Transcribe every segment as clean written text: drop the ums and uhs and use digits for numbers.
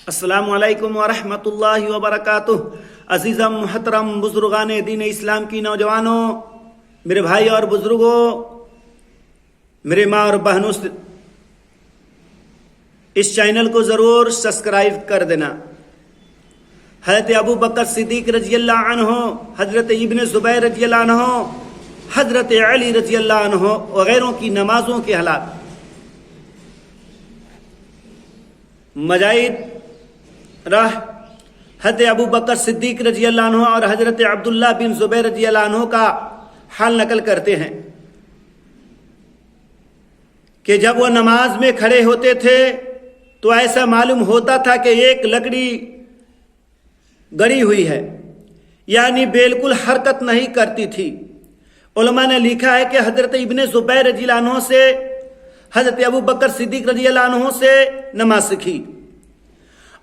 السلام علیکم ورحمۃ اللہ وبرکاتہ۔ عزیزم محترم بزرگان دین اسلام کی نوجوانوں، میرے بھائی اور بزرگوں، میرے ماں اور بہنوں، اس چینل کو ضرور سبسکرائب کر دینا۔ حضرت ابو بکر صدیق رضی اللہ عنہ، حضرت ابن زبیر رضی اللہ عنہ، حضرت علی رضی اللہ عنہ وغیرہ کی نمازوں کے حالات۔ مجاہد راہ حضرت ابو بکر صدیق رضی اللہ عنہ اور حضرت عبداللہ بن زبیر رضی اللہ عنہ کا حال نقل کرتے ہیں کہ جب وہ نماز میں کھڑے ہوتے تھے تو ایسا معلوم ہوتا تھا کہ ایک لکڑی گڑی ہوئی ہے، یعنی بالکل حرکت نہیں کرتی تھی۔ علماء نے لکھا ہے کہ حضرت ابن زبیر رضی اللہ عنہ سے حضرت ابو بکر صدیق رضی اللہ عنہ سے نماز سیکھی،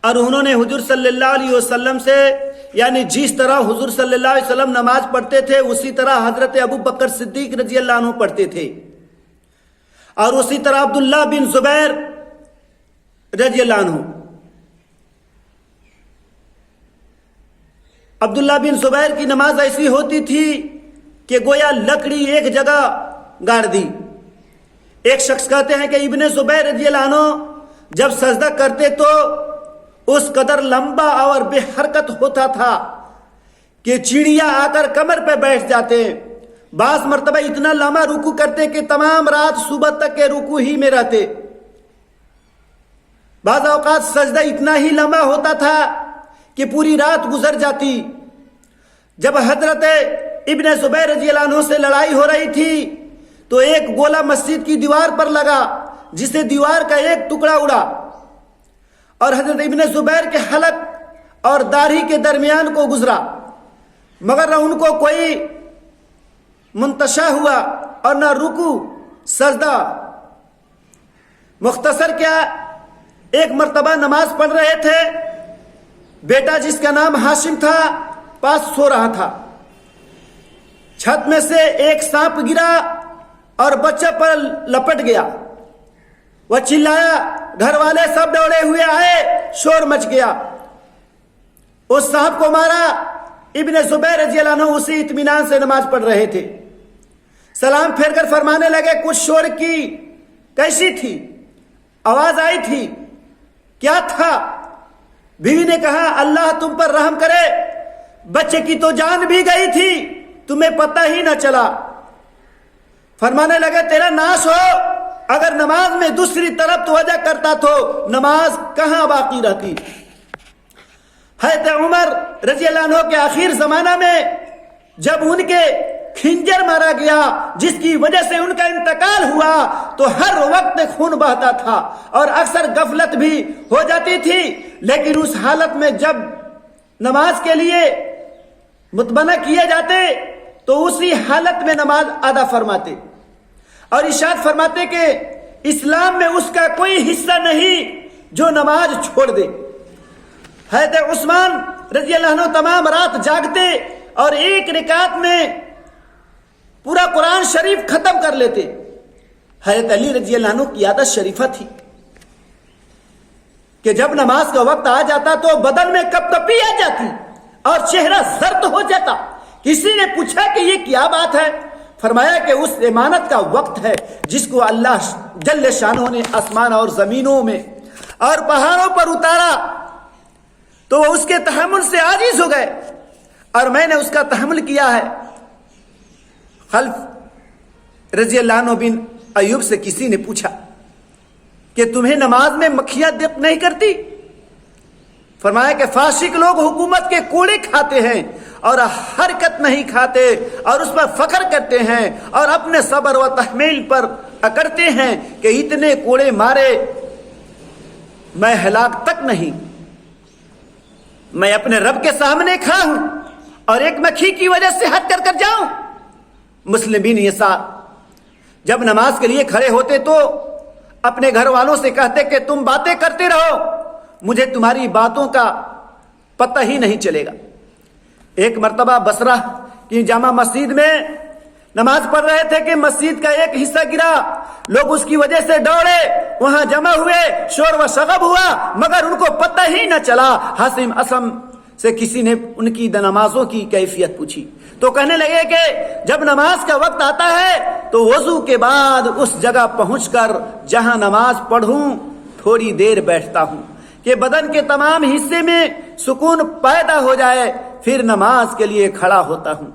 اور انہوں نے حضور صلی اللہ علیہ وسلم سے، یعنی جس طرح حضور صلی اللہ علیہ وسلم نماز پڑھتے تھے اسی طرح حضرت ابو بکر صدیق رضی اللہ عنہ پڑھتے تھے، اور اسی طرح عبداللہ بن زبیر رضی اللہ عنہ۔ عبداللہ بن زبیر کی نماز ایسی ہوتی تھی کہ گویا لکڑی ایک جگہ گاڑ دی۔ ایک شخص کہتے ہیں کہ ابن زبیر رضی اللہ عنہ جب سجدہ کرتے تو اس قدر لمبا اور بے حرکت ہوتا تھا کہ چڑیا آ کر کمر پہ بیٹھ جاتے۔ بعض مرتبہ اتنا لمبا رکوع کرتے کہ تمام رات صبح تک کے رکوع ہی میں رہتے۔ بعض اوقات سجدہ اتنا ہی لمبا ہوتا تھا کہ پوری رات گزر جاتی۔ جب حضرت ابن زبیر رضی اللہ عنہ سے لڑائی ہو رہی تھی تو ایک گولا مسجد کی دیوار پر لگا، جس سے دیوار کا ایک ٹکڑا اڑا اور حضرت ابن زبیر کے حلق اور داڑھی کے درمیان کو گزرا، مگر نہ ان کو کوئی منتشا ہوا اور نہ رکوع سجدہ۔ مختصر کیا، ایک مرتبہ نماز پڑھ رہے تھے، بیٹا جس کا نام ہاشم تھا پاس سو رہا تھا۔ چھت میں سے ایک سانپ گرا اور بچہ پر لپٹ گیا۔ وہ چلایا، گھر والے سب دوڑے ہوئے آئے، شور مچ گیا۔ اس سانپ کو مارا۔ ابن زبیر رضی اللہ عنہ اسی اطمینان سے نماز پڑھ رہے تھے۔ سلام پھیر کر فرمانے لگے، کچھ شور کی کیسی تھی؟ آواز آئی تھی، کیا تھا؟ بیوی نے کہا، اللہ تم پر رحم کرے، بچے کی تو جان بھی گئی تھی، تمہیں پتہ ہی نہ چلا۔ فرمانے لگے، تیرا ناش ہو، اگر نماز میں دوسری طرف توجہ کرتا تو نماز کہاں باقی رہتی۔ حضرت عمر رضی اللہ عنہ کے آخر زمانہ میں جب ان کے خنجر مارا گیا، جس کی وجہ سے ان کا انتقال ہوا، تو ہر وقت خون بہتا تھا اور اکثر غفلت بھی ہو جاتی تھی، لیکن اس حالت میں جب نماز کے لیے متمنع کیے جاتے تو اسی حالت میں نماز ادا فرماتے اور ارشاد فرماتے کہ اسلام میں اس کا کوئی حصہ نہیں جو نماز چھوڑ دے۔ حضرت عثمان رضی اللہ عنہ تمام رات جاگتے اور ایک رکعت میں پورا قرآن شریف ختم کر لیتے۔ حضرت علی رضی اللہ عنہ کی عادت شریفہ تھی کہ جب نماز کا وقت آ جاتا تو بدن میں کپ کپی آ جاتی اور چہرہ زرد ہو جاتا۔ کسی نے پوچھا کہ یہ کیا بات ہے؟ فرمایا کہ اس امانت کا وقت ہے جس کو اللہ جل شانہ نے آسمان اور زمینوں میں اور پہاڑوں پر اتارا، تو وہ اس کے تحمل سے عاجز ہو گئے، اور میں نے اس کا تحمل کیا ہے۔ خلف رضی اللہ عنہ بن ایوب سے کسی نے پوچھا کہ تمہیں نماز میں مکھیاں دق نہیں کرتی؟ فرمایا کہ فاسق لوگ حکومت کے کوڑے کھاتے ہیں اور حرکت نہیں کھاتے اور اس پر فخر کرتے ہیں اور اپنے صبر و تحمیل پر اکڑتے ہیں کہ اتنے کوڑے مارے میں ہلاک تک نہیں، میں اپنے رب کے سامنے کھڑا ہوں اور ایک مکھی کی وجہ سے ہٹ کر جاؤں۔ مسلم بن یسار جب نماز کے لیے کھڑے ہوتے تو اپنے گھر والوں سے کہتے کہ تم باتیں کرتے رہو، مجھے تمہاری باتوں کا پتہ ہی نہیں چلے گا۔ ایک مرتبہ بصرہ کی جامع مسجد میں نماز پڑھ رہے تھے کہ مسجد کا ایک حصہ گرا، لوگ اس کی وجہ سے دوڑے، وہاں جمع ہوئے، شور و شغب ہوا، مگر ان کو پتہ ہی نہ چلا۔ حاسم اسم سے کسی نے ان کی نمازوں کی کیفیت پوچھی تو کہنے لگے کہ جب نماز کا وقت آتا ہے تو وضو کے بعد اس جگہ پہنچ کر جہاں نماز پڑھوں تھوڑی دیر بیٹھتا ہوں کہ بدن کے تمام حصے میں سکون پیدا ہو جائے، پھر نماز کے لیے کھڑا ہوتا ہوں۔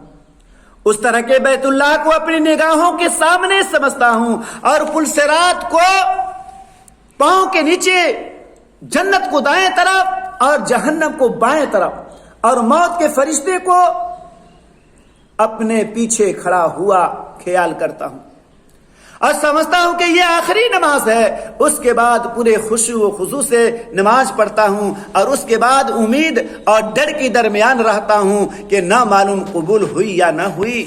اس طرح کے بیت اللہ کو اپنی نگاہوں کے سامنے سمجھتا ہوں، اور پلسرات کو پاؤں کے نیچے، جنت کو دائیں طرف اور جہنم کو بائیں طرف، اور موت کے فرشتے کو اپنے پیچھے کھڑا ہوا خیال کرتا ہوں اور سمجھتا ہوں کہ یہ آخری نماز ہے۔ اس کے بعد پورے خشوع و خضوع سے نماز پڑھتا ہوں، اور اس کے بعد امید اور ڈر کے درمیان رہتا ہوں کہ نہ معلوم قبول ہوئی یا نہ ہوئی۔